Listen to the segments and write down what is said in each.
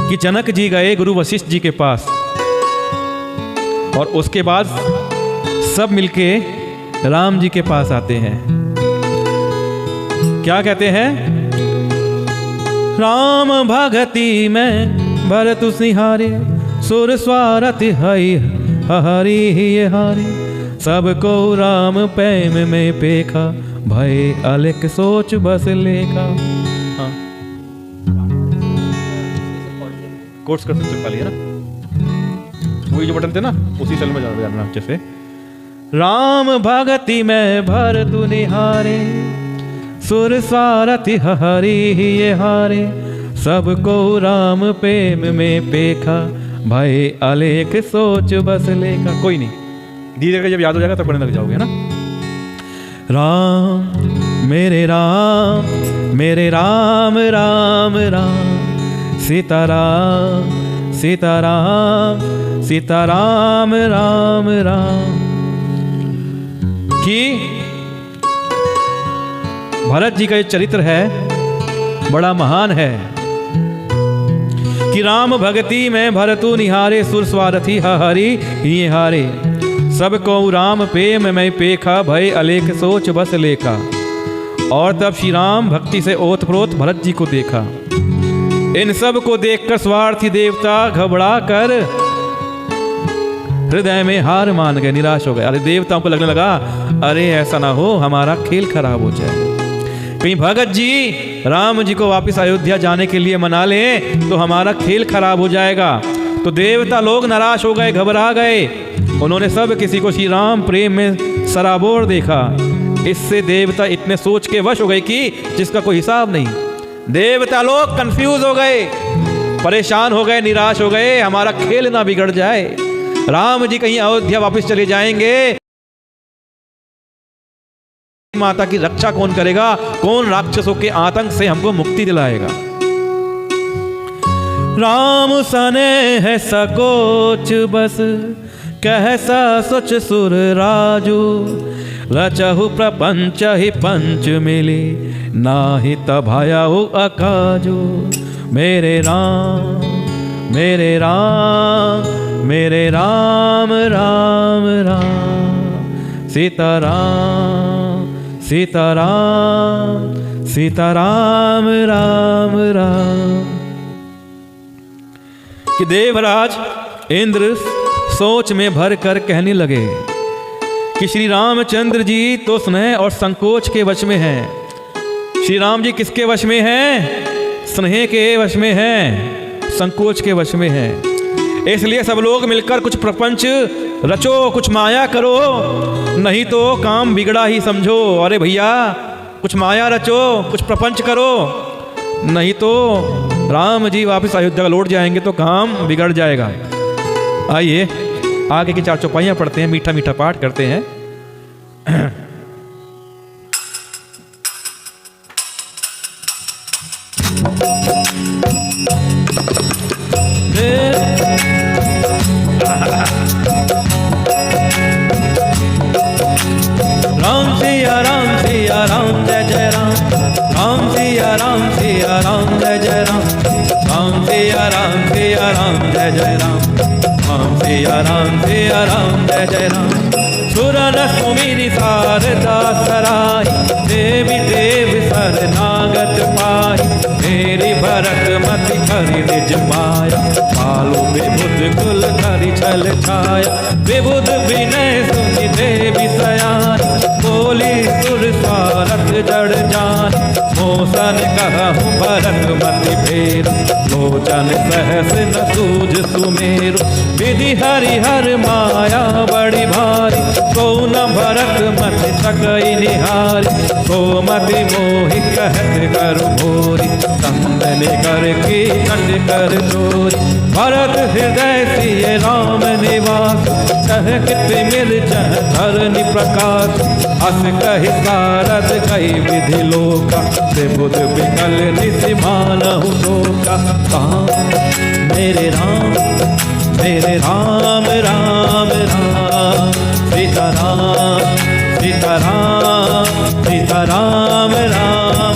कि जनक जी गए गुरु वशिष्ठ जी के पास और उसके बाद सब मिलके राम जी के पास आते हैं। क्या कहते हैं? राम भगति में भरत सिंहारे, सुर स्वारथि हई हरि ये हारे, सबको राम प्रेम में पेखा, भय अलेख सोच बस लेखा। हाँ, कोर्स कर सकते पहले ना, वही जो बटन थे ना उसी सेल में जाना अच्छे से। राम भगति में भरत निहारे, सुर स्वारथि हरि ये हारे, सबको राम प्रेम में पेखा, भय अलेख सोच बस लेखा। कोई नहीं, धीरे धीरे जब याद हो जाएगा तब पढ़ने लग जाओगे ना। राम मेरे राम मेरे राम राम राम, सीताराम सीताराम सीताराम राम राम। कि भरत जी का ये चरित्र है बड़ा महान है कि राम भगति में भरतु निहारे, सुर स्वारथि हरि ये हारे, सबको राम प्रेम में पेखा, भय अलेख सोच बस लेखा। और तब श्री राम भक्ति से ओतप्रोत भरत जी को देखा। इन सब को देखकर स्वार्थी देवता घबरा कर हृदय में हार मान गए, निराश हो गए। अरे देवताओं को लगने लगा अरे ऐसा ना हो हमारा खेल खराब हो जाए, कहीं भगत जी राम जी को वापस अयोध्या जाने के लिए मना ले तो हमारा खेल खराब हो जाएगा। तो देवता लोग नाराज हो गए, घबरा गए। उन्होंने सब किसी को श्री राम प्रेम में सराबोर देखा। इससे देवता इतने सोच के वश हो गए कि जिसका कोई हिसाब नहीं। देवता लोग कंफ्यूज हो गए, परेशान हो गए, निराश हो गए, हमारा खेल ना बिगड़ जाए, राम जी कहीं अयोध्या वापस चले जाएंगे, माता की रक्षा कौन करेगा, कौन राक्षसों के आतंक से हमको मुक्ति दिलाएगा। राम सने है सकोच बस, कहसा सोच सुर राजू, रचहु प्रपंच ही पंच मिली, नाही तभायाहु अकाजू। मेरे राम मेरे राम मेरे राम राम राम, सीताराम सीताराम सीताराम राम राम। कि देवराज इंद्र सोच में भर कर कहने लगे कि श्री रामचंद्र जी तो स्नेह और संकोच के वश में हैं। श्री राम जी किसके वश में हैं? स्नेह के वश में हैं, संकोच के वश में हैं। इसलिए सब लोग मिलकर कुछ प्रपंच रचो, कुछ माया करो, नहीं तो काम बिगड़ा ही समझो। अरे भैया कुछ माया रचो, कुछ प्रपंच करो, नहीं तो राम जी वापस अयोध्या लौट जाएंगे तो काम बिगड़ जाएगा। आइए आगे की 4 चौपाइयां पढ़ते हैं, मीठा मीठा पाठ करते हैं। राम सिया राम जय जय राम, राम सिया राम जय जय राम, राम सिया राम जय जय राम, राम सिया राम जय जय राम। सुरन सुमिरि शारदा सराय, देवी देव शरणागत पाई, मेरी भरत मति करि निज माया, पालो विबुध कुल धरि छल छाया, विबुध विनय सुनि देवी सयान, बोली सुर स्वारथ जड़ जान, मोसन कहूँ भरत मति फेर, लोचन सहस न सूझ सुमेरु, विधि हरिहर माया बड़ी भारी, को न भरत मति सकई निहारी, को मति मोहि कहत कर भोरी, संदन कर की कंड कर चोरी, भरत हृदय सिय राम निवास, कह कित मिल जह धरनि प्रकाश, अस कहि सारद कहि विधि लोका, त्रिभुज विकल निसि मानहु धोखा। मेरे राम राम राम सीताराम सीताराम सीताराम राम।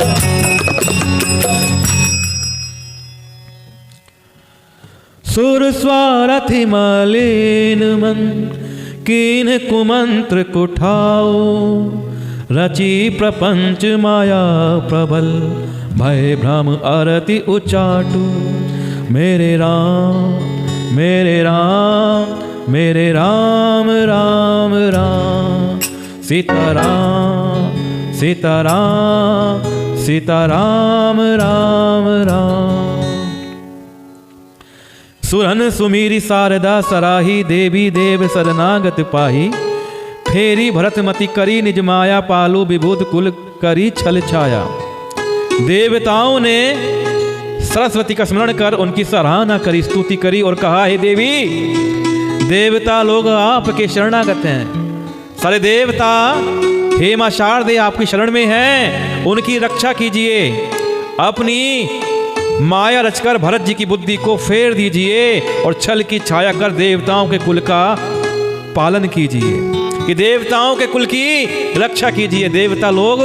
सुरस्वारथि मलिन मन, कीन कुमंत्र कुठाओ, रची प्रपंच माया प्रबल, भय भ्रम अरति उचाटू। मेरे राम मेरे राम मेरे राम राम राम, सीताराम सीताराम सीताराम राम राम। सुरन सुमीरी शारदा सराही, देवी देव शरणागत पाही। फेरी भरतमती करी निज माया, पालू विभूत कुल करी छल छाया। देवताओं ने सरस्वती का स्मरण कर उनकी सराहना करी, स्तुति करी और कहा, हे देवी, देवता लोग आपके शरणागत हैं। सारे देवता हे मां शारदे आपकी शरण में हैं, उनकी रक्षा कीजिए। अपनी माया रचकर भरत जी की बुद्धि को फेर दीजिए और छल की छाया कर देवताओं के कुल का पालन कीजिए, कि देवताओं के कुल की रक्षा कीजिए। देवता लोग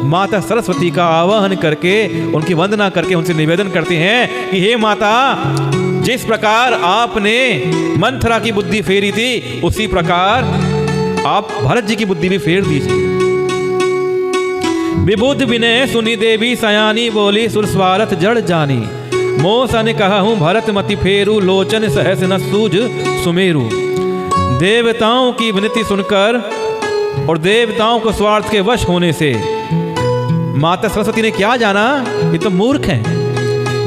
माता सरस्वती का आवाहन करके, उनकी वंदना करके उनसे निवेदन करते हैं कि हे माता, जिस प्रकार आपने मंथरा की बुद्धि फेरी थी, उसी प्रकार आप भरत जी की बुद्धि भी फेर दीजिए। विबुध विनय सुनी देवी सयानी, बोली सुरस्वारथ जड़ जानी। मोसा ने कहा हूं भरत मति फेरू, लोचन सहस न सूझ सुमेरु। देवताओं की विनती सुनकर और देवताओं को स्वार्थ के वश होने से माता सरस्वती ने क्या जाना, ये तो मूर्ख हैं।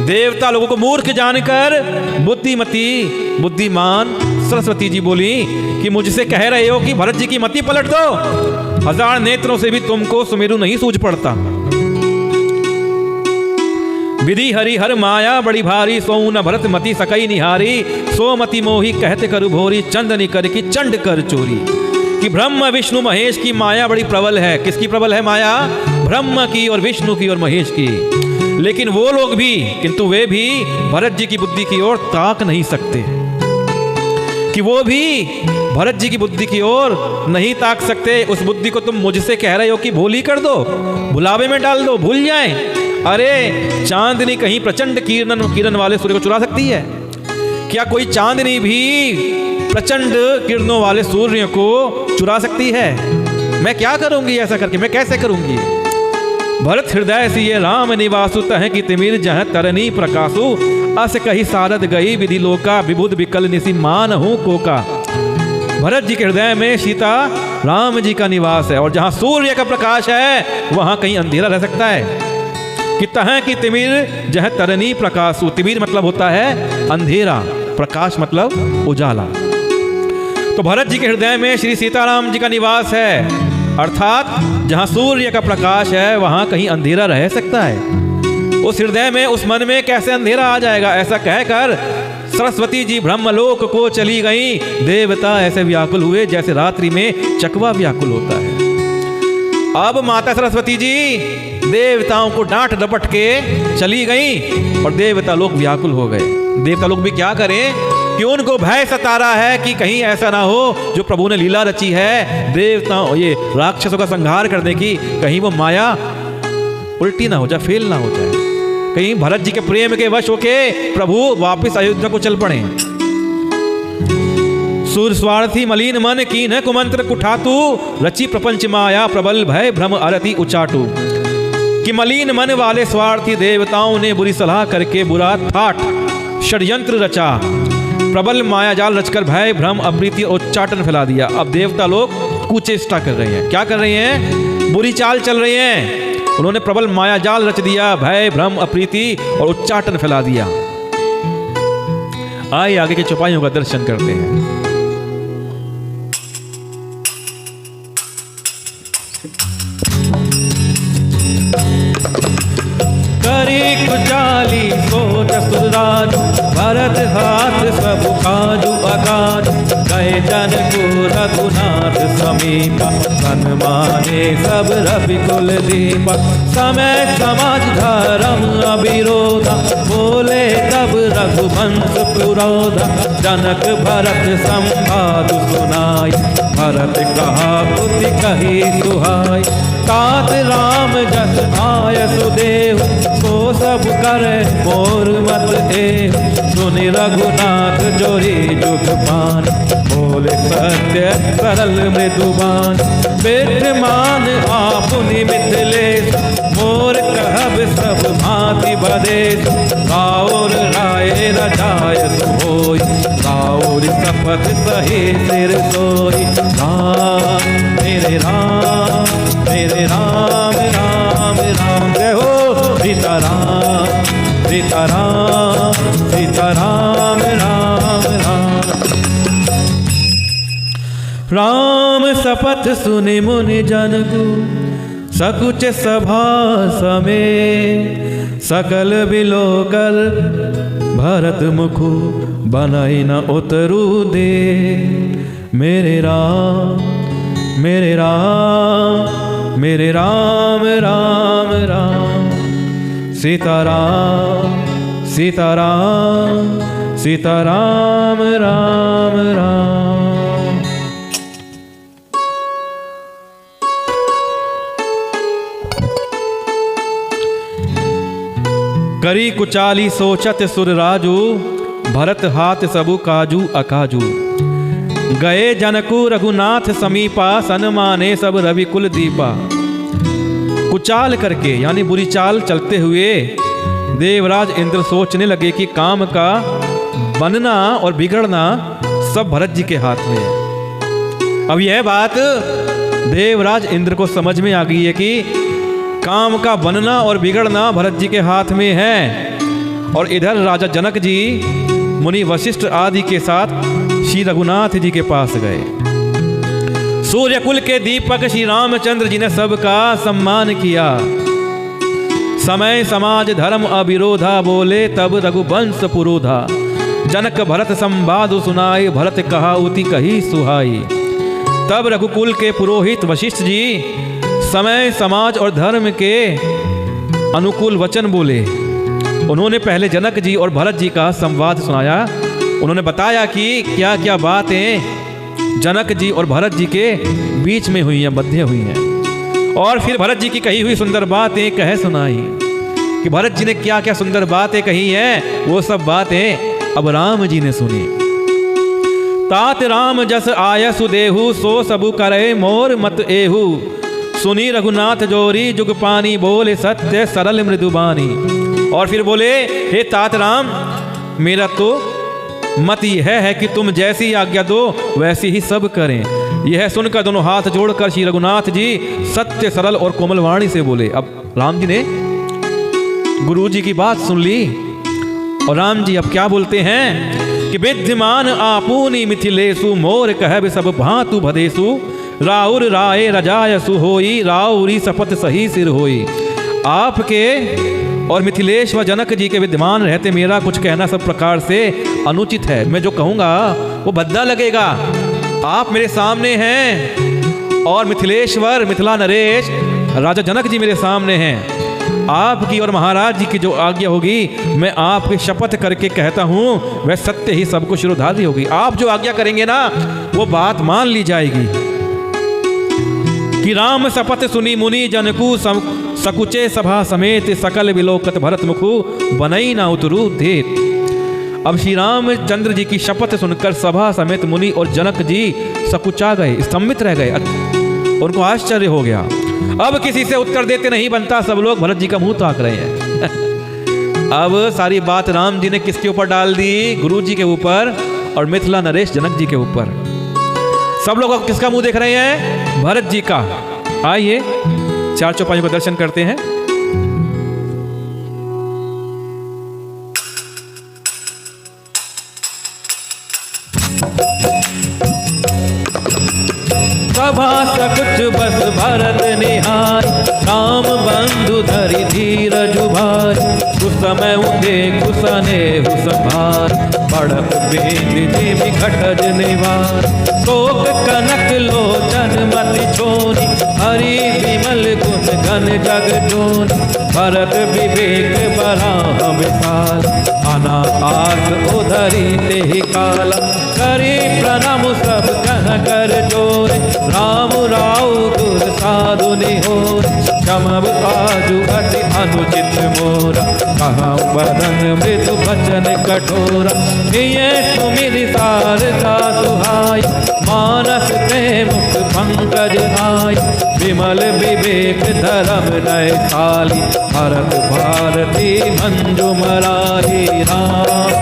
देवता लोगों को मूर्ख जानकर बुद्धिमती बुद्धिमान सरस्वती जी बोली कि मुझसे कह रहे हो कि भरत जी की मति पलट दो, 1000 नेत्रों से भी तुमको सुमेरु नहीं सूझ पड़ता। विधि हरि हर माया बड़ी भारी, सो न भरत मति सकई निहारी। सोमति मोही कहते करु भोरी, चंदनी कर की चंड कर चोरी। कि ब्रह्म विष्णु महेश की माया बड़ी प्रबल है। किसकी प्रबल है माया? ब्रह्म की और विष्णु की और महेश की। लेकिन वो लोग भी, किंतु वे भी भरत जी की बुद्धि की ओर ताक नहीं सकते, कि वो भी भरत जी की बुद्धि की ओर नहीं ताक सकते। उस बुद्धि को तुम मुझसे कह रहे हो कि भोली कर दो, भुलावे में डाल दो, भूल जाएं। अरे चांदनी कहीं प्रचंड किरण वाले सूर्य को चुरा सकती है क्या? कोई चांदनी भी प्रचंड किरणों वाले सूर्य को चुरा सकती है? मैं क्या करूंगी ऐसा करके, मैं कैसे करूंगी? भरत हृदय सिए राम निवासु, तह की तिमिर जह तरनी प्रकाशु। अस कही सारद गई विधि लोका, विबुध विकल निसी मान हूं कोका। भरत जी के हृदय में सीता राम जी का निवास है, और जहां सूर्य का प्रकाश है वहां कहीं अंधेरा रह सकता है? कि तह की तिमिर जह तरनी प्रकाशु। तिमिर मतलब होता है अंधेरा, प्रकाश मतलब उजाला। तो भरत जी के हृदय में श्री सीताराम जी का निवास है, अर्थात जहां सूर्य का प्रकाश है वहां कहीं अंधेरा रह सकता है। उस हृदय में, उस मन में कैसे अंधेरा आ जाएगा? ऐसा कहकर सरस्वती जी ब्रह्मलोक को चली गई। देवता ऐसे व्याकुल हुए जैसे रात्रि में चकवा व्याकुल होता है। अब माता सरस्वती जी देवताओं को डांट डपट के चली गई और देवता लोग व्याकुल हो गए। देवता लोग भी क्या करें कि उनको भय सता रहा है कि कहीं ऐसा ना हो जो प्रभु ने लीला रची है देवताओं, ये राक्षसों का संहार करने की, कहीं वो माया उल्टी ना हो जाए, फेल ना हो जाए, कहीं भरत जी के प्रेम के वश होके प्रभु वापस अयोध्या को चल पड़े। सुर स्वार्थी मलिन मन कीन कुमंत्र कुठातु, रची प्रपंच माया प्रबल भय भ्रम अरति उचाटू। कि मलिन मन वाले स्वार्थी देवताओं ने बुरी सलाह करके बुरा ठाठ षड्यंत्र रचा, प्रबल मायाजाल रचकर भय भ्रम अप्रीति और उच्चाटन फैला दिया। अब देवता लोग कुचेष्टा कर रहे हैं। क्या कर रहे हैं? बुरी चाल चल रही है। उन्होंने प्रबल मायाजाल रच दिया, भय भ्रम अप्रीति और उच्चाटन फैला दिया। आइए आगे के चौपाइयों का दर्शन करते हैं। करी कुचाली सोच सुराज, भरत हाथ सब काजू अकाज। गए जन को रघुनाथ समीपा, सन्माने सब रवि कुल दीपा। समय समाज धर्म अविरोधा, बोले तब रघुवंश पुरोधा। जनक भरत संवाद सुनाई, भरत कहा पुति कही सुहाई। तात राम जस आय सुदेव, सो सब करे मोर मत ए। सुनि रघुनाथ जोरी जुग पान, बोले सत्य सरल मृदुबान। विद्यमान आपुनि मिथिलेश, मोर कहब सब भांति बदेश। राउर राय रजाय सोई, राउर शपथ सही सिर सोई। राम मेरे राम, मेरे राम राम राम। जय हो सीताराम, सीताराम सीताराम राम राम। राम शपथ सुनि मुनि जन को, सकुच सभा समेत। सकल बिलोकर भरत मुखु, बनई न उतरू दे। मेरे राम, मेरे राम, मेरे राम राम राम। सीताराम, सीताराम सीताराम राम राम। करी कुचाली सोचत सुर राजू, भरत हाथ सबु काजू अकाजू। गए जनकु रघुनाथ समीपा, सन्माने सब रवि कुल दीपा। कुचाल करके यानी बुरी चाल चलते हुए देवराज इंद्र सोचने लगे कि काम का बनना और बिगड़ना सब भरत जी के हाथ में है। अब यह बात देवराज इंद्र को समझ में आ गई है कि काम का बनना और बिगड़ना भरत जी के हाथ में है। और इधर राजा जनक जी मुनि वशिष्ठ आदि के साथ श्री रघुनाथ जी के पास गए। सूर्यकुल के दीपक श्री रामचंद्र जी ने सबका सम्मान किया। समय समाज धर्म अविरोधा, बोले तब रघुवंश पुरोधा। जनक भरत संवाद सुनाई, भरत कहा उति कही सुहाई। तब रघुकुल के पुरोहित वशिष्ठ जी समय समाज और धर्म के अनुकूल वचन बोले। उन्होंने पहले जनक जी और भरत जी का संवाद सुनाया। उन्होंने बताया कि क्या क्या बातें जनक जी और भरत जी के बीच में हुई हैं, बद्धे हुई हैं। और फिर भरत जी की कही हुई सुंदर बातें कह सुनाई कि भरत जी ने क्या क्या सुंदर बातें कही हैं। वो सब बातें अब राम जी ने सुनी। तात राम जस आय सुदेहु, सो सबु करे मोर मत एहु। सुनी रघुनाथ जोरी जुग पानी, बोले सत्य सरल मृदुबानी। और फिर बोले हे तात राम, मेरा तो मत यह है कि तुम जैसी आज्ञा दो वैसी ही सब करें। यह सुनकर दोनों हाथ जोड़कर श्री रघुनाथ जी सत्य सरल और कोमल वाणी से बोले। अब राम जी ने गुरु जी की बात सुन ली और राम जी अब क्या बोलते हैं कि विद्यमान आपूनी मिथिलेशु, मोर कहब सब भांतु भदेशु। राउर राय रजाय सुहोई, राउरी शपथ सही सिर होई। आपके और मिथिलेश व जनक जी के विद्यमान रहते मेरा कुछ कहना सब प्रकार से अनुचित है। मैं जो कहूँगा वो भद्दा लगेगा। आप मेरे सामने हैं और मिथिलेश्वर मिथिला नरेश राजा जनक जी मेरे सामने हैं। आपकी और महाराज जी की जो आज्ञा होगी मैं आपकी शपथ करके कहता हूँ वह सत्य ही सबको शिरोधार्य होगी। आप जो आज्ञा करेंगे ना वो बात मान ली जाएगी। कि राम शपथ सुनी मुनि जनकु, सकुचे सभा समेत। सकल विलोकत भरत मुखु, बनई ना उतरू देत। अब श्री रामचंद्र जी की शपथ सुनकर सभा समेत मुनि और जनक जी सकुचा गए, स्तंभित रह गए। उनको आश्चर्य हो गया। अब किसी से उत्तर देते नहीं बनता, सब लोग भरत जी का मुंह ताक रहे हैं। अब सारी बात राम जी ने किसके ऊपर डाल दी? गुरु जी के ऊपर और मिथिला नरेश जनक जी के ऊपर। सब लोग किसका मुंह देख रहे हैं? भरत जी का। आइए चार चौपाइयों का दर्शन करते हैं। सभा सकुच बस भरत निहार, राम बंधु धरि धीरज भार। उस समय उठे कुसने हुसभार, बढ़त बेद जिमि घटज निवार। शोक कनक लोचन मति छोरी, हरि विमल गुण घन जग जोन। भरत विवेक बराह विशाल, अनाथ उधरी तेहि काला। करी प्रणाम सब कह कर जोर, राम राव गुर साधु निहोर। क्षमब आजु अति अनुचित मोरा, कहूँ बदन मृदु वचन कठोरा। ये सुमिरि शारदा सुहाई, मानस ते मुख पंकज आई। विमल विवेक धर्म नय खाली, भरत भारती मंजुमरारी। राम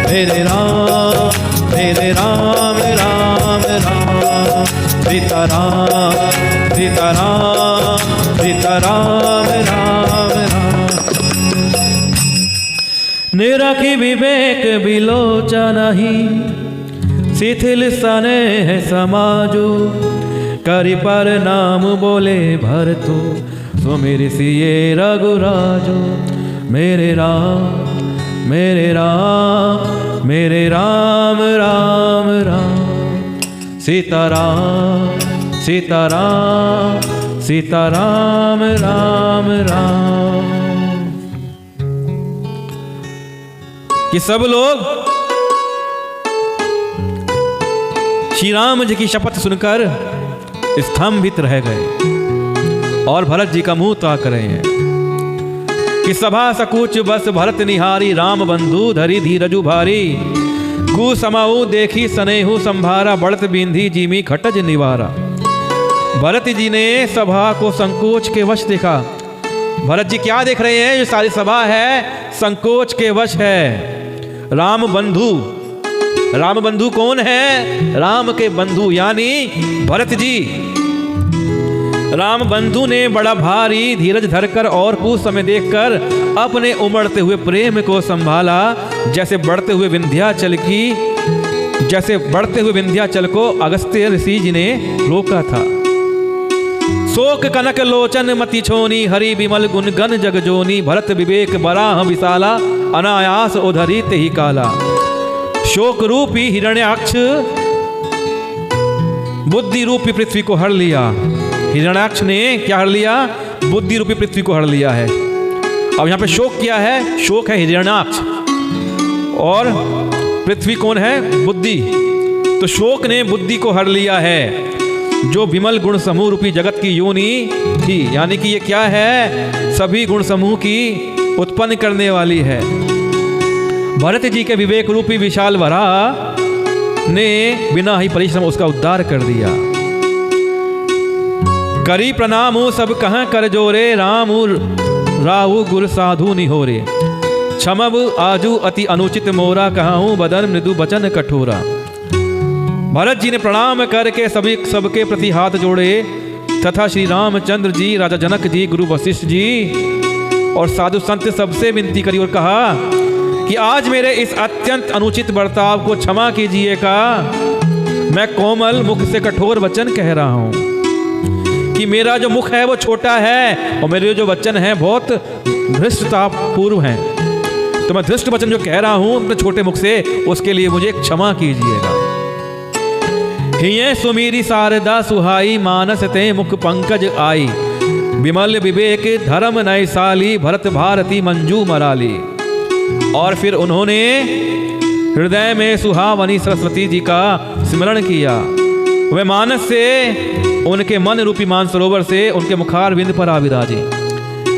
मेरे राम मेरे राम राम राम, सीताराम सीताराम सीताराम राम राम। निरखी विवेक बिलोचनहि, शिथिल स्नेह समाजो। करि पर नाम बोले भरतो, सुमिरि सिए रघुराजो। मेरे राम मेरे राम मेरे राम राम राम, सीताराम सीताराम सीताराम राम राम। कि सब लोग श्री राम जी की शपथ सुनकर स्तंभित रह गए और भरत जी का मुंह ताक रहे हैं कि सभा सकुच बस भरत निहारी, राम बंधु धरी धीरजु भारी। कु समाऊ देखी सनेहु संभारा, बढ़त बिंधी जीमी खटज निवारा। भरत जी ने सभा को संकोच के वश देखा। भरत जी क्या देख रहे हैं? ये सारी सभा है संकोच के वश है। राम बंधु, राम बंधु कौन है? राम के बंधु यानी भरत जी। राम बंधु ने बड़ा भारी धीरज धरकर और कुछ समय देखकर अपने उमड़ते हुए प्रेम को संभाला, जैसे बढ़ते हुए विंध्याचल को अगस्त्य ऋषि जी ने रोका था। शोक कनक लोचन मति छोनी, हरि विमल गुण गन जगजोनी। भरत विवेक बराह विशाला, अनायास उधरी तेहि काला। शोक रूपी हिरण्याक्ष बुद्धि रूपी पृथ्वी को हर लिया। हिरण्याक्ष ने क्या हर लिया? बुद्धि रूपी पृथ्वी को हर लिया है। अब यहाँ पे शोक क्या है? शोक है हिरण्याक्ष और पृथ्वी कौन है? बुद्धि। तो शोक ने बुद्धि को हर लिया है, जो विमल गुण समूह रूपी जगत की योनि थी। यानी कि ये क्या है? सभी गुण समूह की उत्पन्न करने वाली है। भरत जी के विवेक रूपी विशाल वराह ने बिना ही परिश्रम उसका उद्धार कर दिया। करी प्रणाम सब कहाँ कर जोरे, राम राहु गुर साधु निहोरे। क्षमब आजू अति अनुचित मोरा, कहाहूँ बदन मृदु वचन कठोरा। भरत जी ने प्रणाम करके सबके प्रति हाथ जोड़े तथा श्री रामचंद्र जी, राजा जनक जी, गुरु वशिष्ठ जी और साधु संत सबसे विनती करी और कहा कि आज मेरे इस अत्यंत अनुचित बर्ताव को क्षमा कीजिएगा। मैं कोमल मुख से कठोर वचन कह रहा हूं कि मेरा जो मुख है वो छोटा है और मेरे जो वचन हैं बहुत धृष्टतापूर्व हैं। तो मैं धृष्ट वचन जो कह रहा हूं अपने छोटे मुख से, उसके लिए मुझे क्षमा कीजिएगा। हिये सुमिरि शारदा सुहाई, मानस ते मुख पंकज आई। विमल विवेक धर्म नयसाली, भरत भारती मंजू मराली। और फिर उन्होंने हृदय में सुहावनी सरस्वती जी का स्मरण किया। वे मानस से उनके मन रूपी मानसरोवर से उनके मुखारविंद पर आ विराजे।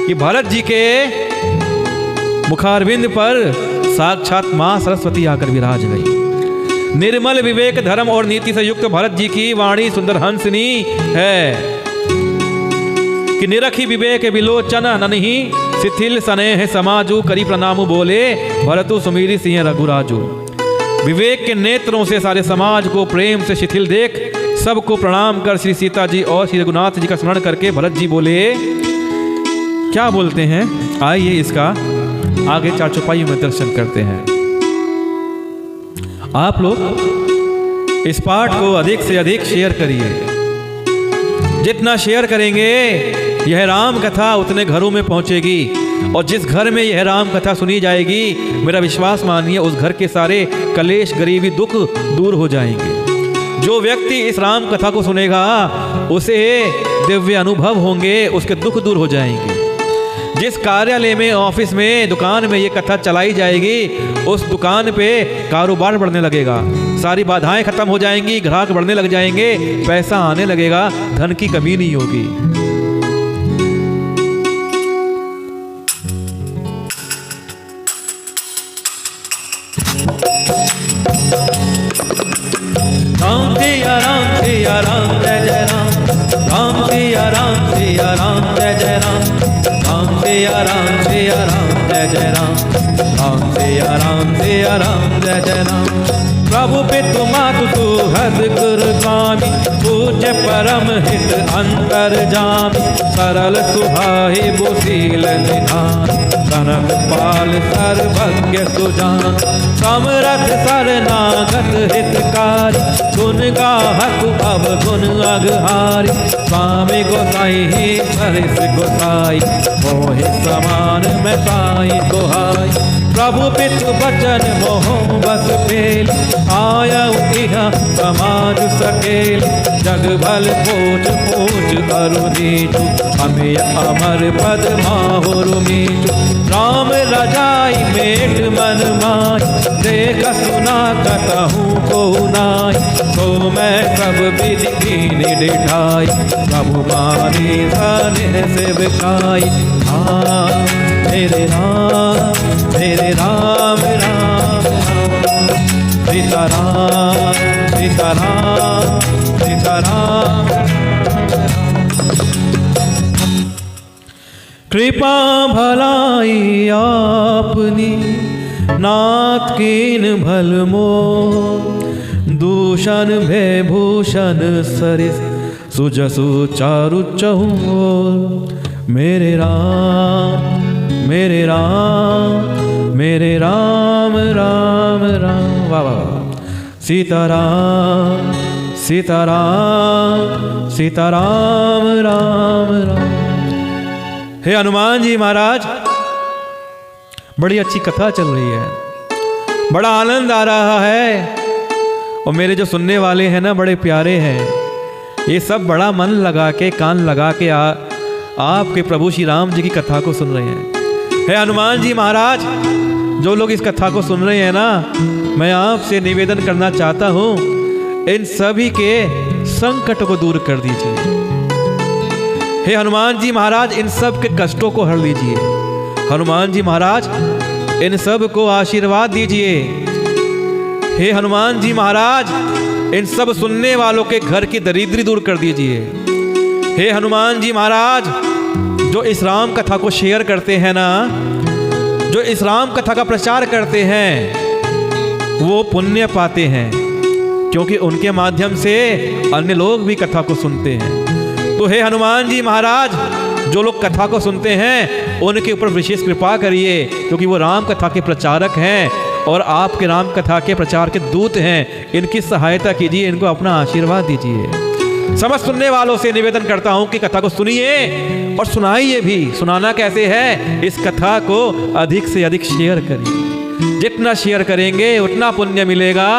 कि भरत जी के मुखारविंद पर साक्षात मां सरस्वती आकर विराज गई। निर्मल विवेक धर्म और नीति से युक्त भरत जी की वाणी सुंदर हंसनी है कि निरखी विवेक विलोचन ननहि, शिथिल स्नेह समाजू। करी प्रणाम बोले भरतु सुमिरि सिंह रघुराजू। विवेक के नेत्रों से सारे समाज को प्रेम से शिथिल देख सबको प्रणाम कर श्री सीता जी और श्री रघुनाथ जी का स्मरण करके भरत जी बोले, क्या बोलते हैं? आइए इसका आगे चार चौपाइयों में दर्शन करते हैं। आप लोग इस पाठ को अधिक से अधिक शेयर करिए। जितना शेयर करेंगे यह राम कथा उतने घरों में पहुंचेगी और जिस घर में यह राम कथा सुनी जाएगी, मेरा विश्वास मानिए उस घर के सारे कलेश, गरीबी, दुख दूर हो जाएंगे। जो व्यक्ति इस राम कथा को सुनेगा उसे दिव्य अनुभव होंगे, उसके दुख दूर हो जाएंगे। जिस कार्यालय में, ऑफिस में, दुकान में ये कथा चलाई जाएगी, उस दुकान पे कारोबार बढ़ने लगेगा, सारी बाधाएं खत्म हो जाएंगी, ग्राहक बढ़ने लग जाएंगे, पैसा आने लगेगा, धन की कमी नहीं होगी। राम सिया राम सिया राम जय जय राम, राम सिया राम सिया राम जय जय राम, राम सिया राम सिया राम जय जय राम, राम सिया राम सिया राम जय जय राम। प्रभु पितु मातु सुहृद गुरु स्वामी, पूज्य परम हित अंतर्जामी, सरल सुभाहि बुशील निधान, कनक पाल सर्वज्ञ सुजान, समरथ शरणागत हितकारी, गुण गाहक अब गुण अगहारी, स्वामी गोसाई ही सरिस गोसाई, मोहि समान मैं साई गोहाई। प्रभु पितु बचन मोह बस पेल, आयऊ इहा समाज सकेल, जग भल पोच पोच अरु नीचु, हमें अमर पद माहुरु मीचु। राम रजाई मेट मन माय, देख सुना कतहूँ को नाय, तो मैं सब विधि कीन डिठाई, प्रभु मारी सने से बिकाई। हाँ मेरे राम राम राम, सीता राम सीता राम सीता राम। कृपा भलाई आपनी, नाथ कीन भल मोर, दूषण भय भूषण सरिस, सुजसु चारु चहुओर। मेरे राम मेरे राम मेरे राम राम राम। वाह वाह। सीताराम सीताराम सीताराम राम राम। हे हनुमान जी महाराज, बड़ी अच्छी कथा चल रही है, बड़ा आनंद आ रहा है, और मेरे जो सुनने वाले हैं ना बड़े प्यारे हैं, ये सब बड़ा मन लगा के कान लगा के आपके प्रभु श्री राम जी की कथा को सुन रहे हैं। हे हनुमान जी महाराज, जो लोग इस कथा को सुन रहे हैं ना, मैं आपसे निवेदन करना चाहता हूँ, इन सभी के संकट को दूर कर दीजिए। हे हनुमान जी महाराज, इन सब के कष्टों को हर लीजिए। हनुमान जी महाराज, इन सब को आशीर्वाद दीजिए। हे हनुमान जी महाराज, इन सब सुनने वालों के घर की दरिद्री दूर कर दीजिए। हे हनुमान जी महाराज, जो इस राम कथा को शेयर करते हैं ना, जो इस राम कथा का प्रचार करते हैं, वो पुण्य पाते हैं, क्योंकि उनके माध्यम से अन्य लोग भी कथा को सुनते हैं। तो हे हनुमान जी महाराज, जो लोग कथा को सुनते हैं उनके ऊपर विशेष कृपा करिए, क्योंकि वो राम कथा के प्रचारक हैं और आपके राम कथा के प्रचार के दूत हैं। इनकी सहायता कीजिए, इनको अपना आशीर्वाद दीजिए। समस्त सुनने वालों से निवेदन करता हूं कि कथा को सुनिए और सुनाइए भी। सुनाना कैसे है, इस कथा को अधिक से अधिक शेयर करिए। जितना शेयर करेंगे उतना पुण्य मिलेगा,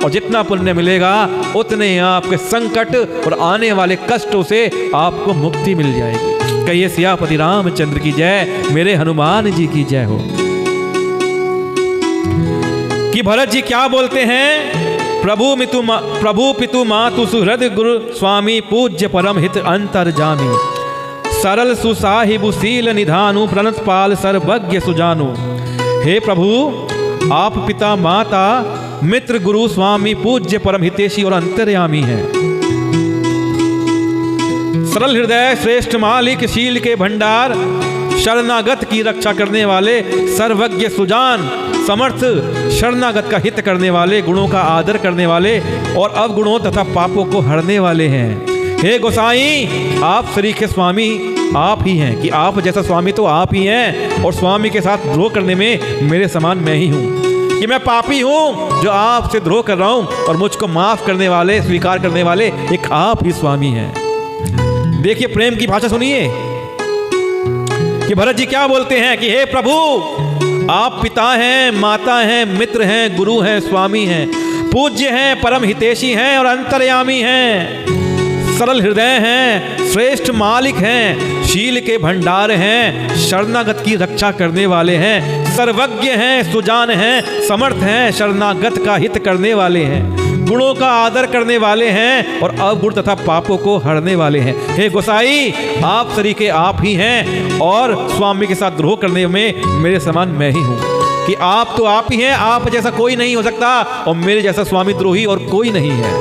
और जितना पुण्य मिलेगा उतने ही आपके संकट और आने वाले कष्टों से आपको मुक्ति मिल जाएगी। कहिए सियापति रामचंद्र की जय, मेरे हनुमान जी की जय हो। कि भरत जी क्या बोलते हैं, प्रभु पितु मातु सुहृद गुरु स्वामी, पूज्य परम हित अंतर्जामी, सरल सुसाहिबु शील निधानु, प्रणत पाल सर्वज्ञ सुजानु। हे प्रभु, आप पिता माता मित्र गुरु स्वामी पूज्य परम हितेशी और अंतर्यामी हैं। सरल हृदय श्रेष्ठ मालिक, शील के भंडार, शरणागत की रक्षा करने वाले, सर्वज्ञ सुजान, समर्थ, शरणागत का हित करने वाले, गुणों का आदर करने वाले और अवगुणों तथा पापों को हरने वाले हैं। हे गोसाई, आप श्री के स्वामी आप ही हैं, कि आप जैसा स्वामी तो आप ही हैं, और स्वामी के साथ द्रोह करने में मेरे समान मैं ही हूँ। कि मैं पापी हूँ जो आपसे द्रोह कर रहा हूँ, और मुझको माफ करने वाले, स्वीकार करने वाले एक आप ही स्वामी हैं। देखिए प्रेम की भाषा सुनिए कि भरत जी क्या बोलते हैं कि हे प्रभु, आप पिता हैं, माता हैं, मित्र हैं, गुरु हैं, स्वामी हैं, पूज्य हैं, परम हितेशी हैं और अंतर्यामी हैं। सरल हृदय हैं, श्रेष्ठ मालिक हैं, शील के भंडार हैं, शरणागत की रक्षा करने वाले हैं, सर्वज्ञ हैं, सुजान हैं, समर्थ हैं, शरणागत का हित करने वाले हैं, गुणों का आदर करने वाले हैं और अवगुण तथा पापों को हरने वाले हैं। हे गोसाई, आप सरीखे आप ही हैं, और स्वामी के साथ द्रोह करने में मेरे समान मैं ही हूँ। कि आप तो आप ही हैं, आप जैसा कोई नहीं हो सकता, और मेरे जैसा स्वामी द्रोही और कोई नहीं है।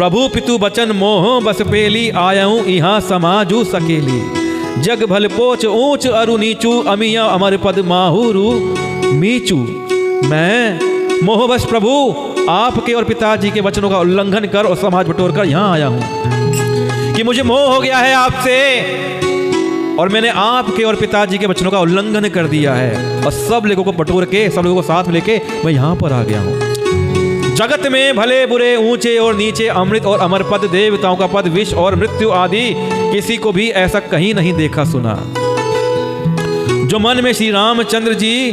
प्रभु पितु बचन मोह बस पेली, आयऊं यहाँ समाजू सकेली। जग भल पोच ऊंच अरु नीचू, अमिया अमर पद माहुरु मीचू। मैं मोहवश प्रभु आपके और पिताजी के वचनों का उल्लंघन कर और समाज बटोर कर यहाँ आया हूं कि मुझे मोह हो गया है आपसे, और मैंने आपके और पिताजी के वचनों का उल्लंघन कर दिया है, और सब लोगों को बटोर के, सब लोगों को साथ में लेके मैं यहाँ पर आ गया हूँ। जगत में भले बुरे ऊंचे और नीचे, अमृत और अमर पद, देवताओं का पद, विष और मृत्यु आदि, किसी को भी ऐसा कहीं नहीं देखा सुना। जो मन में श्री रामचंद्र जी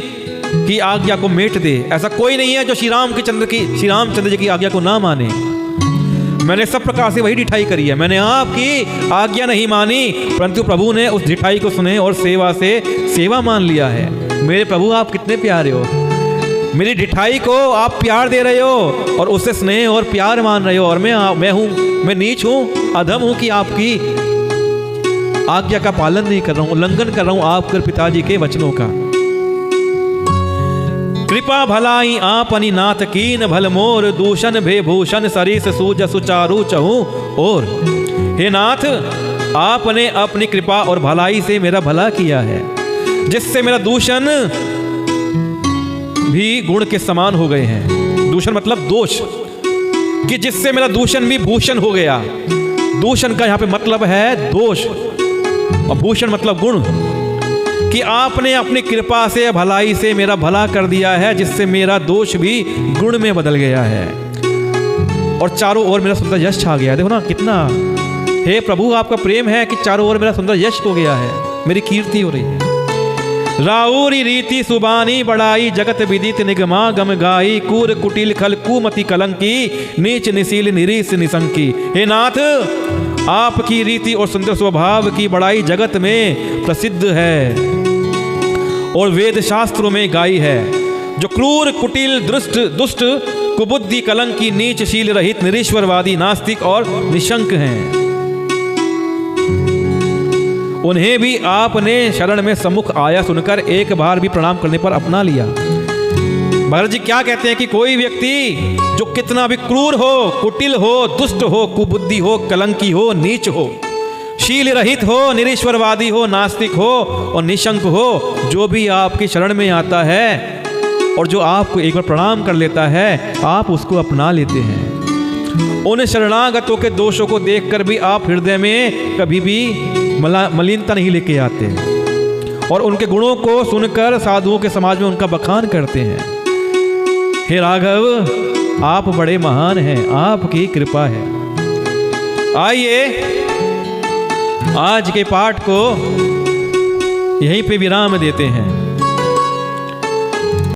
की आज्ञा को मेट दे, ऐसा कोई नहीं है जो श्री रामचंद्र जी की आज्ञा को ना माने। मैंने सब प्रकार से वही ढिठाई करी है, मैंने आपकी आज्ञा नहीं मानी, परंतु प्रभु ने उस ढिठाई को सुने और सेवा से सेवा मान लिया है। मेरे प्रभु आप कितने प्यारे हो, मेरी ढिठाई को आप प्यार दे रहे हो और उससे स्नेह और प्यार मान रहे हो, और मैं नीच हूँ, अधम हूँ कि आपकी आज्ञा का पालन नहीं कर रहा हूँ, उल्लंघन कर रहा हूँ आपके पिताजी के वचनों का। कृपा भलाई आपनी नाथ कीन, भल मोर दूषण भे भूषण, सरीस सूज सुचारू चहूं और। हे नाथ, आपने अपनी कृपा और भलाई से मेरा भला किया है, जिससे मेरा दूषण भी गुण के समान हो गए हैं। दूषण मतलब दोष, कि जिससे मेरा दूषण भी भूषण हो गया। दूषण का यहां पे मतलब है दोष, और भूषण मतलब गुण, कि आपने अपनी कृपा से, भलाई से मेरा भला कर दिया है, जिससे मेरा दोष भी गुण में बदल गया है, और चारों ओर मेरा सुंदर यश छा गया है। देखो ना कितना, हे प्रभु आपका प्रेम है कि चारों ओर मेरा सुंदर यश हो गया है, मेरी कीर्ति हो रही है। राउरी रीति सुबानी बढ़ाई, जगत विदित निगमा गम गाई, कूर कुटिल खल कुमति कलंकी, नीच निसील निरीस निसंकी। हे नाथ, आपकी रीति और सुंदर स्वभाव की बड़ाई जगत में प्रसिद्ध है और वेद शास्त्रों में गाई है। जो क्रूर कुटिल दुष्ट कुबुद्धि कलंकी, नीच शील रहित, निरीश्वरवादी, नास्तिक और निशंक हैं, उन्हें भी आपने शरण में सम्मुख आया सुनकर एक बार भी प्रणाम करने पर अपना लिया। महाराज जी क्या कहते हैं कि कोई व्यक्ति जो कितना भी क्रूर हो, कुटिल हो, दुष्ट हो, कुबुद्धि हो, कलंकी हो, नीच हो, शील रहित हो, निरीश्वरवादी हो, नास्तिक हो और निशंक हो, जो भी आपकी शरण में आता है और जो आपको एक बार प्रणाम कर लेता है, आप उसको अपना लेते हैं। उन शरणागतों के दोषों को देखकर भी आप हृदय में कभी भी मलिनता नहीं लेके आते, और उनके गुणों को सुनकर साधुओं के समाज में उनका बखान करते हैं। हे राघव, आप बड़े महान हैं, आपकी कृपा है। आइए आज के पाठ को यहीं पे विराम देते हैं।